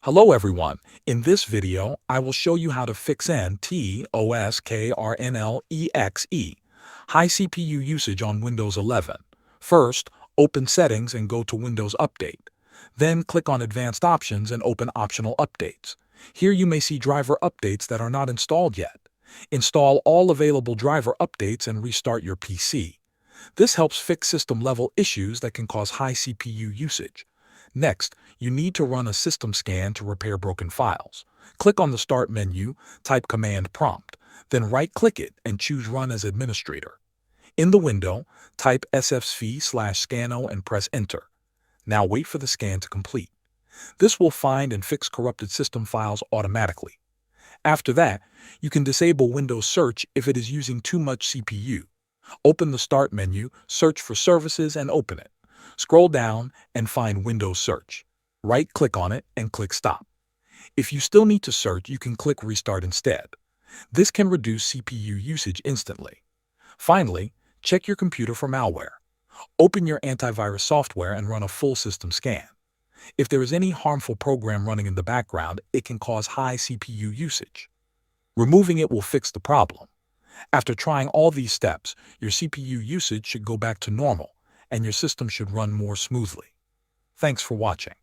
Hello everyone. In this video, I will show you how to fix ntoskrnl.exe high CPU usage on Windows 11. First, open Settings and go to Windows Update. Then click on Advanced Options and open Optional Updates. Here you may see driver updates that are not installed yet. Install all available driver updates and restart your PC. This helps fix system-level issues that can cause high CPU usage. Next, you need to run a system scan to repair broken files. Click on the Start menu, type Command Prompt, then right-click it and choose Run as Administrator. In the window, type SFC/scanO and press Enter. Now wait for the scan to complete. This will find and fix corrupted system files automatically. After that, you can disable Windows Search if it is using too much CPU. Open the Start menu, search for Services and open it. Scroll down and find Windows Search. Right-click on it and click Stop. If you still need to search, you can click Restart instead. This can reduce CPU usage instantly. Finally, check your computer for malware. Open your antivirus software and run a full system scan. If there is any harmful program running in the background, it can cause high CPU usage. Removing it will fix the problem. After trying all these steps, your CPU usage should go back to normal, and your system should run more smoothly. Thanks for watching.